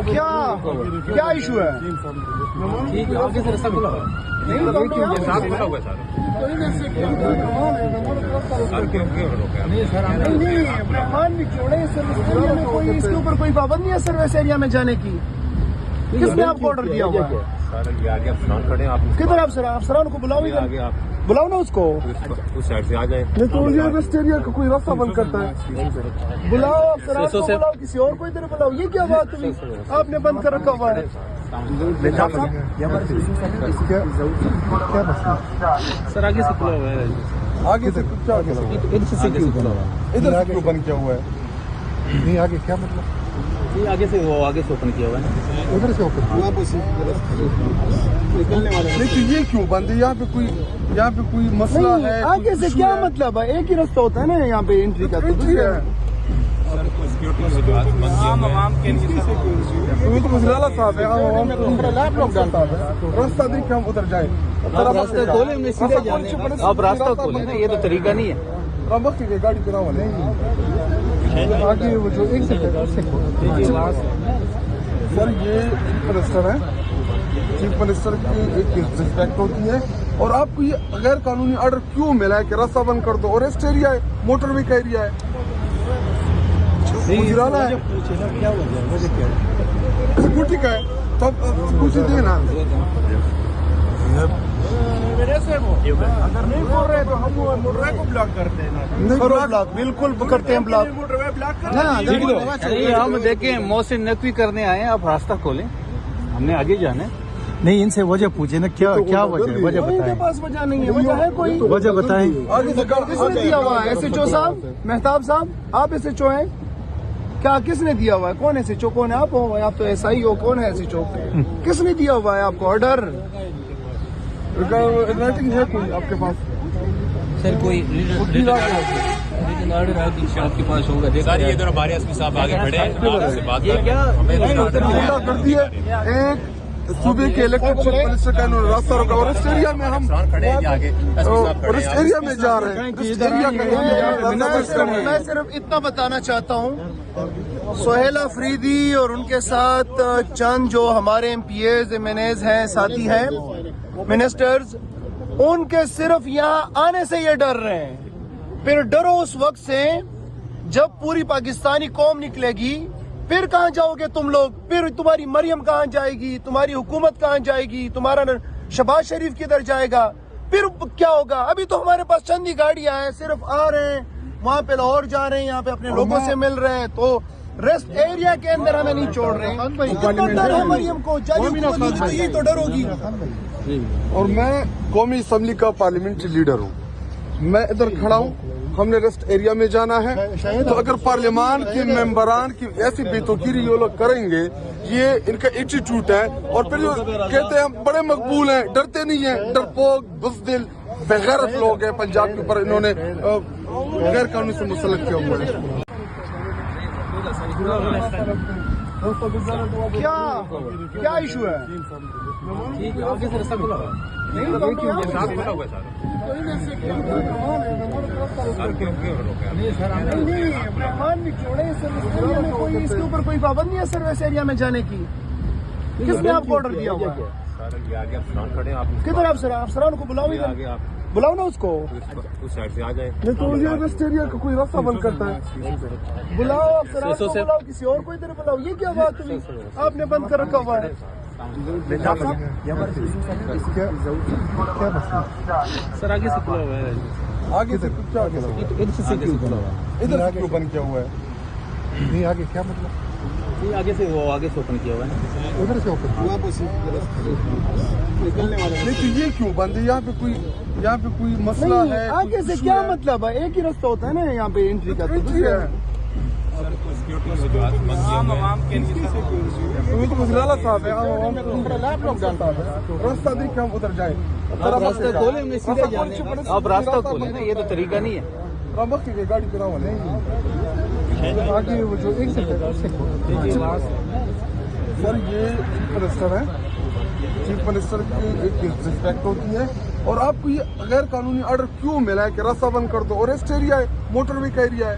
کیا کیا ایشو ہے؟ کوئی اس کے اوپر کوئی پابندی ہے سروس ایریا میں جانے کی؟ کس نے آپ کو آرڈر دیا ہوا ہے؟ کدھر آپ سر افسران کو بلاؤ، بلاؤ نا اس کو، اس سائڈ سے آ جائیں۔ تو یہ ریسٹ ایریا کا کوئی راستہ بند کرتا ہے، بلاؤ افسران کو، بلاؤ کسی اور کو ادھر بلاؤ۔ یہ کیا بات ہوئی؟ آپ نے بند کر رکھا ہوا ہے۔ سر آگے سے کھلا ہوا ہے، آگے سے کیا ادھر سے کیوں بند کیا ہوا ہے؟ نہیں آگے کیا مطلب؟ آگے سے وہ آگے سے اوپن کیا ہوا ہے، ادھر سے اوپن لیکن یہ کیوں بند ہے؟ یہاں پہ کوئی مسئلہ ہے؟ آگے سے کیا مطلب ہے؟ ایک ہی راستہ ہوتا ہے نا یہاں پہ انٹری کا۔ گجرالہ صاحب ہے، راستہ دیکھ کے ہم ادھر جائیں۔ راستہ کھولے، ہم نے سیدھے جانے، آپ راستہ کھولے نا، یہ تو طریقہ نہیں ہے۔ گاڑی چلا والے آگے وہ جو ایک سر یہ چیف منسٹر ہے، چیف منسٹر کی ایک ریسپیکٹ ہوتی ہے، اور آپ کو یہ غیر قانونی آرڈر کیوں ملا ہے کہ راستہ بند کر دو؟ اور ریسٹ ایریا ہے، موٹر وے کا ایریا ہے، گجرالہ ہے، سیکورٹی کا ہے، تو آپ سیکورٹی دیں نا۔ اگر نہیں بول رہے تو ہم موٹر وے کو بلاک کرتے ہیں۔ بلاک بالکل کرتے ہیں، بلاک۔ ہم دیکھیں محسن نقوی کرنے آئے ہیں، آپ راستہ کھولیں، ہم نے آگے جانا ہے۔ نہیں، ان سے وجہ پوچھے نا، کیا وجہ ہے؟ وجہ ان کے بتائیں، پاس وجہ نہیں ہے، وجہ ہے کوئی؟ وجہ بتائیں۔ کس نے دیا ہوا ہے؟ ایس ایچ او صاحب، مہتاب صاحب، آپ ایس ایچ او ہیں کیا؟ کس نے دیا ہوا ہے؟ کون ایس ایچ او؟ کون ہے آپ؟ آپ تو ایس آئی ہو، کون ہے ایس ایچ او؟ کس نے دیا ہوا ہے آپ کو آرڈر؟ رائٹنگ ہے کوئی آپ کے پاس؟ سر کوئی آرڈر آپ کے پاس ہوگا؟ سر یہ ذرا بارے اس کے صاحب آگے بڑھے، آپ سے بات کرتی ہے۔ ایک صوبے کے الیکٹڈ چیف منسٹر کا انہوں نے راستہ روکا، اور اس ایریا میں ہم اس ایریا میں جا رہے ہیں، اس ایریا کا میں صرف اتنا بتانا چاہتا ہوں، سہیل آفریدی اور ان کے ساتھ چند جو ہمارے MPs MNAs ہیں، ساتھی ہیں، منسٹرز، ان کے صرف یہاں آنے سے یہ ڈر رہے ہیں۔ پھر ڈرو اس وقت سے جب پوری پاکستانی قوم نکلے گی، پھر کہاں جاؤ گے تم لوگ؟ پھر تمہاری مریم کہاں جائے گی؟ تمہاری حکومت کہاں جائے گی؟ تمہارا شہباز شریف کدھر جائے گا؟ پھر کیا ہوگا؟ ابھی تو ہمارے پاس چند ہی گاڑیاں ہیں، صرف آ رہے ہیں، وہاں پہ لاہور جا رہے ہیں، یہاں پہ اپنے لوگوں سے مل رہے ہیں، تو ریسٹ ایریا کے اندر ہمیں نہیں چھوڑ رہے ہیں۔ کتنا ڈر ہے مریم کو؟ یہی تو ڈر ہوگی۔ اور میں قومی اسمبلی کا پارلیمنٹری لیڈر ہوں، میں ادھر کھڑا ہوں، ہم نے ریسٹ ایریا میں جانا ہے، تو اگر پارلیمان کے ممبران کی ایسی بے توقیری یہ لوگ کریں گے، یہ ان کا ایٹیٹیوڈ ہے، اور پھر جو کہتے ہیں ہم بڑے مقبول ہیں، ڈرتے نہیں ہیں، ڈرپوک، بزدل، بغیرت لوگ ہیں پنجاب کے اوپر، انہوں نے غیر قانونی سے مسلط کیا ہوا ہے۔ کیا ایشو ہے؟ کوئی اس کے اوپر کوئی پابندی ہے سروس ایریا میں جانے کی؟ کس نے آپ کو آرڈر دیا ہوا ہے؟ کدھر آپ افسران کو بلاؤ، بلاؤ نا اس کو، اس سائڈ سے آ جائیں۔ تو یہ ریسٹ ایریا کا کوئی راستہ بند کرتا ہے، بلاؤ افسران کو، بلاؤ کسی اور کو ادھر بلاؤ۔ یہ کیا بات ہوئی؟ آپ نے بند کر رکھا ہوا ہے۔ سر آگے سے کھلا ہوا ہے، آگے سے ادھر سے کیوں بند کیا ہوا ہے؟ نہیں آگے کیا مطلب؟ آگے سے وہ آگے سے اوپن کیا ہوا ہے، ادھر سے اوپن لیکن یہ کیوں بند ہے؟ یہاں پہ کوئی مسئلہ ہے؟ آگے سے کیا مطلب ہے؟ ایک ہی راستہ ہوتا ہے نا یہاں پہ انٹری کا۔ گجرالہ صاحب ہے، راستہ دیکھ کے ہم ادھر جائیں۔ راستہ کھولے، ہم نے سیدھے جانے، آپ راستہ کھولے نا، یہ تو طریقہ نہیں ہے۔ گاڑی چلا والے آگے وہ جو ایک سر یہ چیف منسٹر ہے، چیف منسٹر کی ایک ریسپیکٹ ہوتی ہے، اور آپ کو یہ غیر قانونی آرڈر کیوں ملا ہے کہ راستہ بند کر دو؟ اور ریسٹ ایریا ہے، موٹر وے کا ایریا ہے،